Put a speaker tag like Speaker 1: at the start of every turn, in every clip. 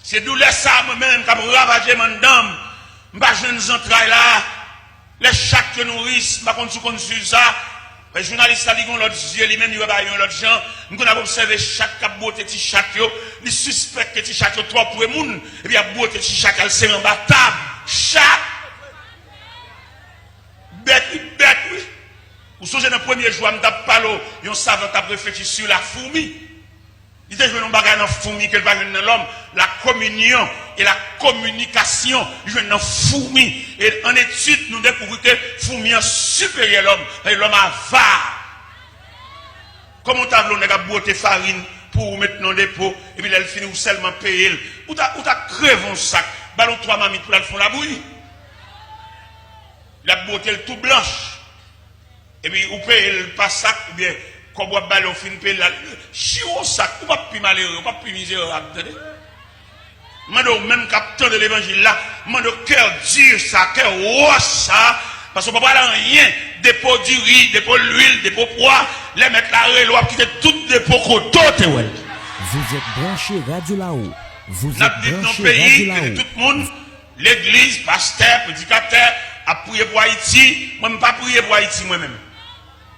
Speaker 1: C'est douleur ça, moi-même, qui a ravagé mon dame. Je ne sais pas là. Les chacs que nourrissent, je ne sais pas sur ça. Les journalistes qui ont l'autre yeux, lui-même, ils ont l'autre gens. Nous avons observé chaque cap beauté de chac, ils suspectent que chac trop pour les gens. Et puis, il y a beauté de chac, elle s'est en bas table. Chac. Bête, oui. Vous songez dans le premier jour, je tape pas l'eau, ils savent réfléchir sur la fourmi. Il dit, je vais nous bagarrer dans la fourmi, qu'elle va dans l'homme. La communion et la communication, je vais dans la fourmi. Et en étude, nous découvrons que la fourmi est supérieure à l'homme. Et l'homme avare. Comme on t'a voulu, on a beauté farine pour mettre dans le dépôt, et puis elle finit ou seulement payer. Ou t'as crevé un sac, ballon 3 mamites pour la faire la bouillie. La beauté est tout blanche. Et puis, ou paye le pas sac, ou bien, comme on ballon fin paye la. Chiron sac, ou pas plus malheureux, ou pas plus misérable. Mando même capteur de l'évangile là, mando cœur dur ça, cœur roche ça, parce qu'on ne peut pas rien, dépôt du riz, dépôt l'huile, dépôt poids, les mettre la reloie, quitter tout dépôt côté.
Speaker 2: Vous êtes branché Radio Là-haut. Vous êtes
Speaker 1: branché Radio Là-haut. Tout le monde, l'église, pasteur, prédicateur, a prié pour Haïti, moi je ne pas prier pour Haïti moi-même.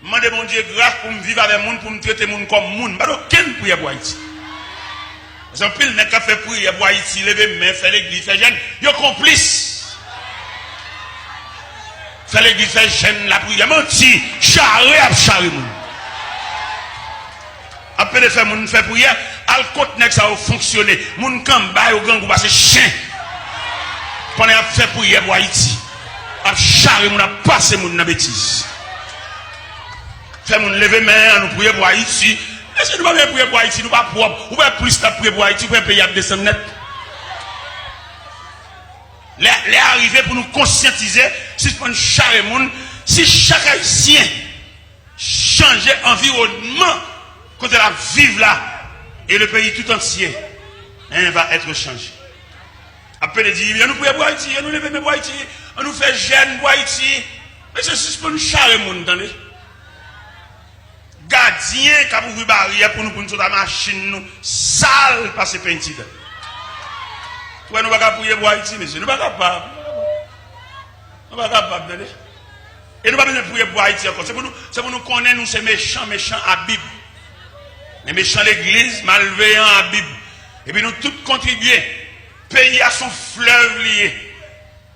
Speaker 1: Je demande mon Dieu grâce pour me vivre avec les gens, pour me traiter les gens comme les gens. Je ne pas prier pour Haïti. Parce que pile n'est qu'à faire prier pour Haïti, lever main, faire l'église, faire jeune, ils sont complices. Faire l'église, faire jeune, la prière, menti, charré à charré. Après de faire mon faire prière, al côté que ça va fonctionner. Mon kamba au gang ou passer chien. Pendant à faire prière pour Haïti. À charré mon a passer mon bêtise. Faire mon lever main, nous prier pour Haïti. Est-ce que nous ne pouvons pas prier pour Haïti, nous ne pouvons pas propre. Ou bien plus de prier pour Haïti, pour payer à descendre net. Les arrivés pour nous conscientiser, si on charre monde, si chaque Haïtien change environnement, quand elle vivre là, et le pays tout entier, va être changé. Après, il dit, nous prions pour Haïti, nous levons pour Haïti, on nous fait jeune pour Haïti. Mais c'est juste pour nous charrer monde, attendez. Gardien qui a ouvert barrière pour nous sur la machine nous sale par ces peinture. Nous ne pouvons pas prier pour Haïti, monsieur. Nous ne sommes pas capables. Nous ne sommes pas capables. Et nous ne pouvons pas prier pour Haïti encore. C'est pour nous connaître, nous, ces méchants à Bible. Les méchants l'église, malveillants à Bible. Et puis nous tous contribuer. Pays à son fleuve lié.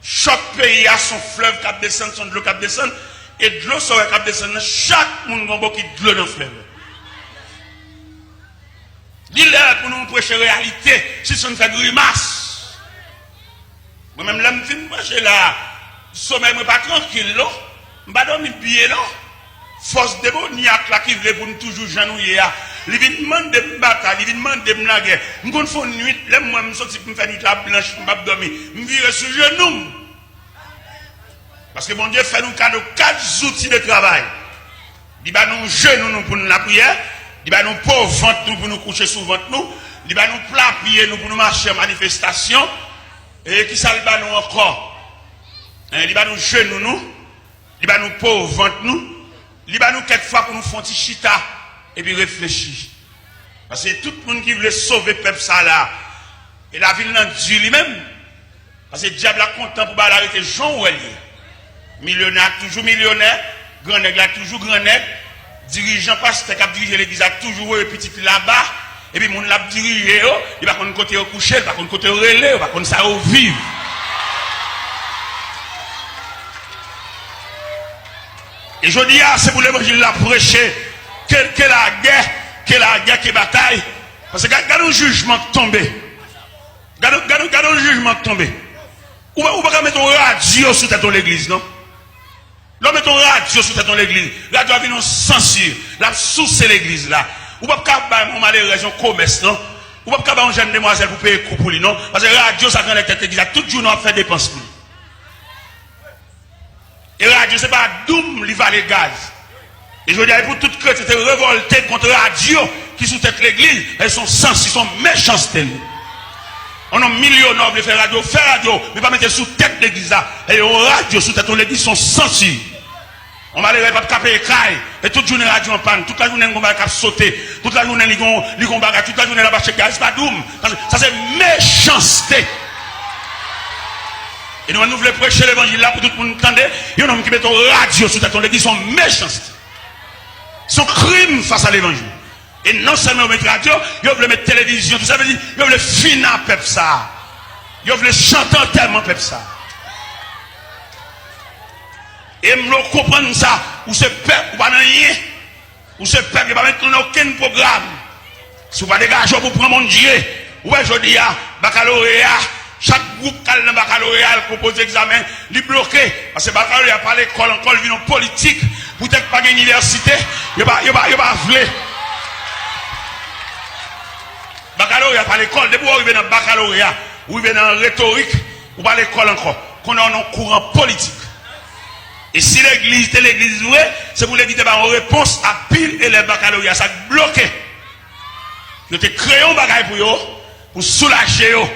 Speaker 1: Chaque pays a son fleuve qui descend, son de l'eau qui descend. Et de l'eau sera qui descend. Chaque monde a qui de l'eau dans le fleuve. Dis-leur pour nous prêcher la réalité. Si ça nous fait grimace. Moi-même, là, je me suis là. Sommeil, je ne suis pas tranquille. Je ne suis pas dormir bien. Force démoniaque là qui veut pour nous toujours genouiller. Il vient demander de bataille, il vient demander de la guerre. Je vais faire une nuit, là, moi, je suis pour me faire une nuit blanche, je ne vais pas dormir. Je vais sur genou. Parce que mon Dieu fait nous cadeau 4 outils de travail. Il va nous genoux pour nous la prière. Il va nous pauvres ventre nous pour nous coucher sous ventre nous. Il va nous plat pied nous pour nous marcher en manifestation. Et qui ça il va nous encore? Il va nous genoux nous. Il va nous pauvres ventre nous. Il va nous quelquefois pour nous faire un petit chita. Et puis réfléchir. Parce que tout le monde qui veut sauver le peuple ça là. Et la ville n'a Dieu lui-même. Parce que le diable a content pour l'arrêter Jean Ouelier. Millionnaire, toujours millionnaire. Grand nègre, toujours grand nègre. Dirigeant pasteur qui a dirigé l'église a toujours eu petit là-bas. Et puis mon l'a dirigé, il va contre côté au coucher, il va contre côté au relais, il va contre ça au vivre. Et je dis, c'est pour l'évangile la prêcher. Que la guerre, que bataille. Parce que regardez le jugement tombé. Regardez le jugement tombé. Ou pas mettre un radio sur tête de l'église, non? Là, mettons un radio sur tête de l'église. Là, tu as vu une censure. Là, sous l'église, là. Ou pas faire un malheureux raison commerce, non? Ou pas faire une jeune demoiselle pour payer coup pour lui, non? Parce que la radio, ça vient de tête de l'église. Tout jour, on fait dépense pour lui. Et la radio, c'est pas doum, il va les gaz. Et je veux dire, pour toute chrétien, c'était révolté contre la radio qui sous tête l'église. Elles sont sens, ils sont méchancetés. On a millionnaires de faire radio, mais pas mettre sous tête l'église là. Et aux radio sous tête l'église sont sensibles. On va les pas taper les cailles. Et toute journée radio en panne, toute la journée on va sauter, toute la journée ils vont bagarre, toute la journée là bas chez gaz, pas doum. Ça c'est méchanceté. Et nous voulons prêcher l'évangile là pour tout le monde entendre. Il y a un homme qui met une radio sur ta l'église, son méchanceté. Son crime face à l'évangile. Et non seulement mettre radio, ils veulent mettre télévision, tout ça veut dire, ils veulent finir peuple ça. Ils veulent chanter tellement peuple ça. Et nous comprenons ça, ou ce peuple, ou pas rien, ou ce peuple, il va mettre aucun programme. Si vous ne dégagez pas pour prendre mon Dieu, ou bien je dis, baccalauréat, chaque groupe qui a le baccalauréat, compose examen, il bloqué. Parce que baccalauréat, pas l'école, encore, il vient en politique, peut-être pas une université, il va vouloir. Baccalauréat, pas l'école, depuis où il vient dans baccalauréat, ou il vient dans rhétorique, ou pas l'école encore, qu'on a un courant politique. Et si l'église est l'église vraie, c'est pour l'église en réponse à pile et les baccalauréats, ça bloqué. Nous te créons bagaille pour soulager eux.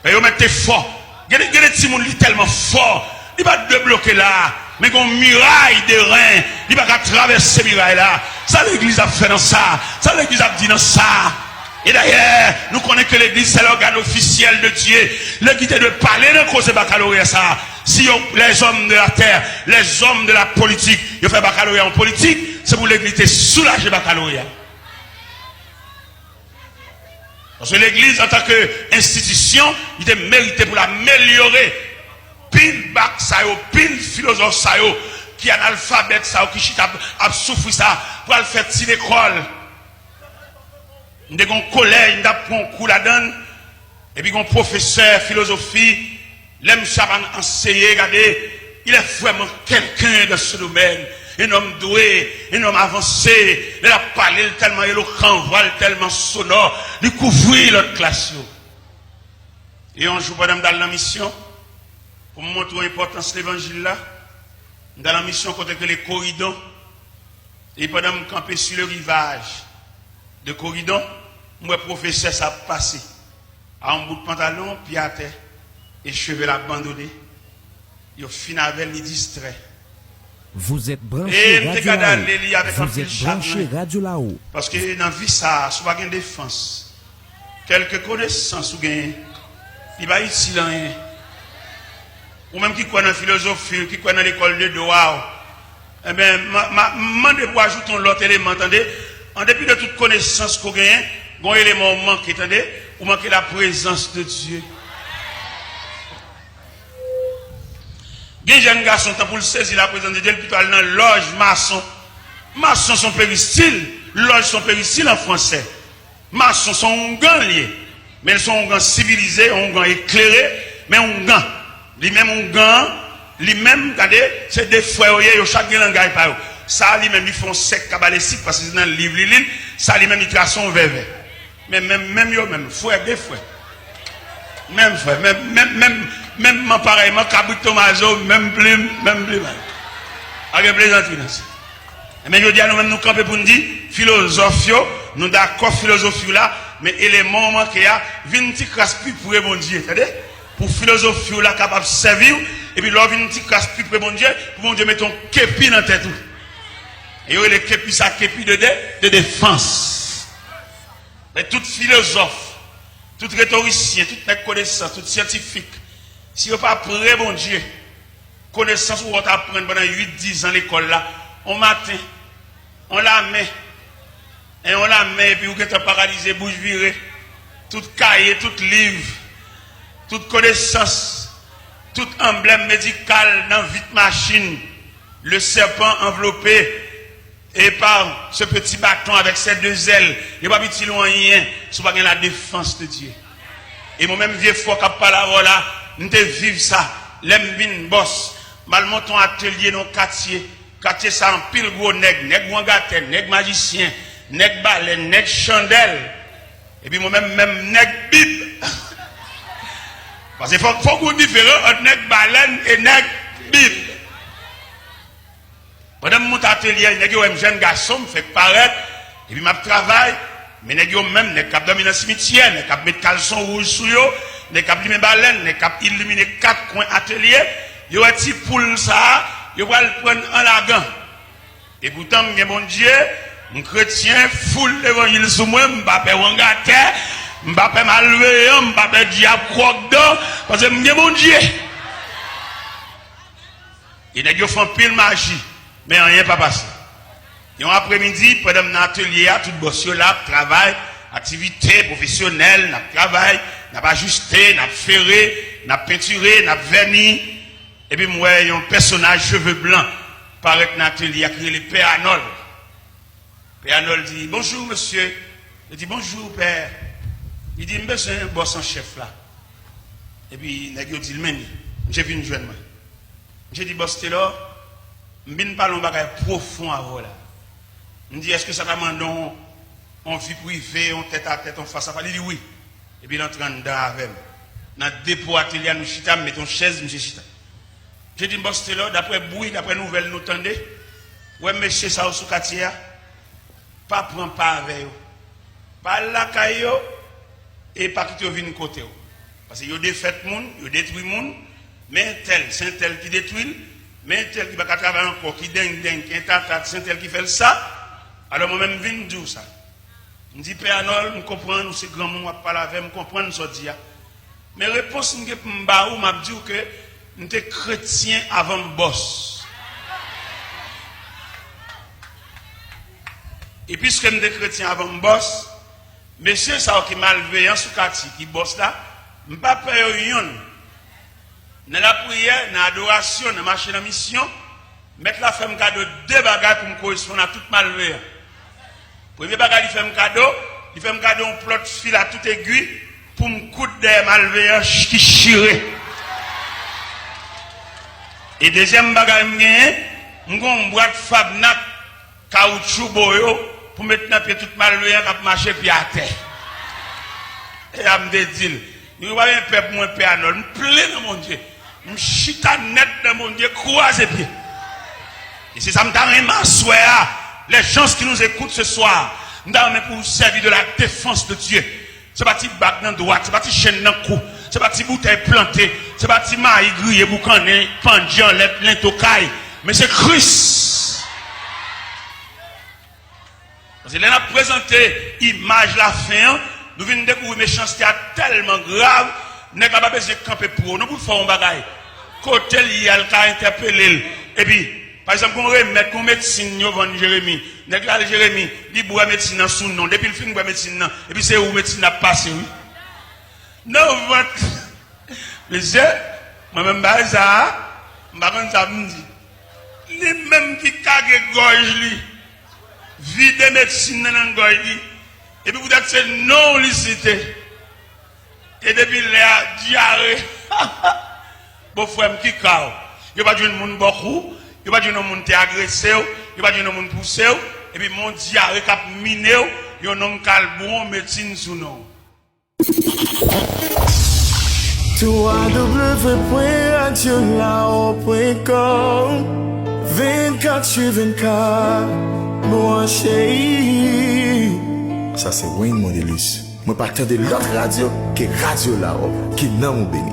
Speaker 1: Mais vous mettez fort. Il y a des petits gens qui sont tellement forts. Il ne va pas bloquer là. Mais il y a une muraille de reins. Il ne va pas traverser ces murailles là. Ça l'église a fait dans ça. Ça l'église a dit dans ça. Et d'ailleurs, nous connaissons que l'église c'est l'organe officiel de Dieu. L'église est de parler de cause de baccalauréat ça. Si les hommes de la terre, les hommes de la politique, ils font baccalauréat en politique, c'est pour l'église de soulager baccalauréat. Parce que l'église, en tant qu'institution, il est mérité pour l'améliorer. Pile bac, ça y pile philosophe, ça y qui est analphabète, ça qui a souffert ça, pour le faire si l'école. Nous avons un collège, nous avons un cours là-dedans, et puis un professeur philosophie, l'aime chaban enseigner, regardez, il est vraiment quelqu'un dans ce domaine. Un homme doué, un homme avancé, il a parlé tellement éloquent, voile tellement sonore, il couvrit l'autre classe. Et un jour, pendant dans la mission, pour me montrer l'importance de l'évangile là, dans la mission, côté que les corridors, et pendant me camper sur le rivage de corridor, moi, professeur, ça a passé. À un bout de pantalon, pied à terre, et cheveux abandonnés, il finit avec les distrait.
Speaker 2: Vous êtes branché Radio là-haut. Vous êtes branché Radio là-haut.
Speaker 1: Parce que dans la vie, ça, si vous avez une défense, quelques connaissances, vous avez, il va ici là. Ou même qui connaît la philosophie, qui connaît l'école de droit. Eh bien, demandez pour ajouter l'autre élément, attendez. En dépit de toute connaissance qu'on gagne, un élément manque, attendez, ou manquez la présence de Dieu. Les jeunes garçons, pour le saisir la présence de Dieu, plutôt aller dans loge maçon. Maçons sont péristyles, loge sont péristyles en français. Maçons sont un gant lié, mais ils sont un gant civilisé, un gant éclairé, mais un gant. Lui-même un gant, lui-même, regardez, c'est des frères, ils ont chaque langage par eux. Ça, lui-même, ils font sec cabalistique parce que c'est dans le livre, ça, lui-même, ils tracent son verre. Mais même, frère, des frères. Même frère, même pareil, Cabri Tomaso, même plume. Avec plaisanterie. Mais je dis à nous-mêmes, nous camper pour nous dire, philosophie, nous d'accord, philosophie là, mais élément qui a, vient petit casse-pied pour bon Dieu, c'est-à-dire, pour philosophie là, capable de servir, et puis là, vient petit casse-pied pour bon Dieu, mettre un képi dans la tête. Et il y a les képi, ça képi de défense. Mais tout philosophe, tout rhétoricien, toute connaissance, tout scientifique, si vous pas prêt, bon Dieu, connaissance où on apprend pendant 8-10 ans à l'école là, on matin, on la met, et puis vous êtes paralysé, bouche virée, tout cahier, tout livre, toute connaissance, tout emblème médical dans vite machine, le serpent enveloppé, et par ce petit bâton avec ses deux ailes, il n'y a pas petit loin, si pas la défense de Dieu. Et moi-même, vieux fois, qui parle là, nous devons vivre ça. L'aime bin boss, mal monton atelier dans quartier ça en pile gros nègre wangaten, nègre magicien, nègre baleine, nègre chandelle. Et puis moi-même, nègre bib. Parce qu'il faut qu'on différent entre nègre baleine et nègre bib. Pendant mon atelier, nègre un jeune garçon me fait paraître, et puis m'a travail, mais nègre même, nègre cap dormir dans le cimetière, nègre cap mettre caleçon rouge sur yo, nègre cap limer baleine, nègre cap illuminer 4 coins atelier, yo a ti poule ça, yo va le prendre en lagan. Et pourtant, mon Dieu, un chrétien, foule l'évangile sous moi, m'bapé wangate, M'pas malveillant, m'pas diable croque dedans, parce que m'y mon Dieu. Il y a fait pile magie, mais rien pas passé. Et un après-midi, pendant mon atelier, tout boss là, travail, activité professionnelle, n'a travail, n'a ajusté, n'a ferré, n'a peinturé, n'a verni. Et puis moi, il y a un personnage cheveux blancs, paraît dans l'atelier, a créé le Père Arnold. Père Arnold dit, bonjour monsieur. Il dit, bonjour père. Il dit, monsieur, un boss en chef là. Et puis, il dit, le meni, j'ai vu une jeune main. J'ai dit, boss, t'es là, je ne parle pas de profond avant là. Je dis, est-ce que ça t'amène en vie privée, en tête à tête, en face à face? Il dit oui. Et puis il entre dedans avec moi. Dans le dépôt atelier, nous chita, mettons chaise, monsieur chita. J'ai dit, boss, t'es là, d'après bruit, d'après nouvelles, nous tendez. Ouais, monsieur, ça au sous-quartier, pas prendre pas avec eux. Pas la caillou, et pas quitter au vin côté. Parce que vous défait monde, vous détruit monde, mais tel, c'est un tel qui détruit, mais tel qui va travailler encore, qui dingue, qui est c'est un tel qui fait ça. Alors moi-même, je viens dire ça. Je dis, Père Arnold, je comprends, nous, c'est grand monde, je parle avec, je comprends, nous, dit. Mais la réponse, je m'a dit que nous sommes chrétiens avant le boss. Et puisque nous sommes chrétiens avant le boss, monsieur, ça qui est malveillant sous quartier, qui bosse là, je ne peux pas payer rien. Dans la prière, dans l'adoration, dans la marche de mission, mettre la femme cadeau deux bagages pour me correspondre à toute malveillance. Premier bagage, il fait un cadeau, un plot fil à toute aiguille pour me coudre des malveillants qui chirent. Et deuxième bagage, je vais une boîte Fabnac, caoutchouc boyo, pour mettre dans pied toute malveillance qui marcher pied à terre. Et à me dire, il n'y a pas un peuple, moi, Père Arnold, je plein dans mon Dieu. Je chita net dans mon Dieu, croise pied. Et c'est ça, je m'assois. Les gens qui nous écoutent ce soir, nous sommes pour servir de la défense de Dieu. C'est pas petit bac dans droite, c'est pas petit chaîne dans le cou, c'est pas petit bouteille plantée, c'est pas petit maïs grillé, boucané, pendiant, l'intocaille. Mais c'est Christ. Parce que là, on a présenté l'image la fin, nous venons découvrir une méchanceté tellement grave, nous n'avons pas besoin de camper pour nous, pour faire un bagage. Côté il y a le cas interpellé, et puis, par exemple, on remet qu'on médecine, on Jérémie. N'est-ce Jérémie, il boit médecine dans son nom. Depuis le film, il boit médecine. Et puis c'est où médecine a passé, oui. Non, mais moi-même, ça, me dit. Les mêmes qui caguent gorge, vide médecine dans la gorge, et puis vous dites c'est non licité. Et depuis la diarrhée, bon frère, qui cao. Il n'y a pas de monde beaucoup. Il n'y a pas de monde qui agressé, il n'y a pas de monde poussé, et puis mon diarrhée qui a miné, il y a un calbon médecine sous nous. www.radiolao.com 24 sur 24, mon chéri. Ça c'est Wayne Mondelus. Moi partir de l'autre radio que Radio Lao, qui n'a mon béni.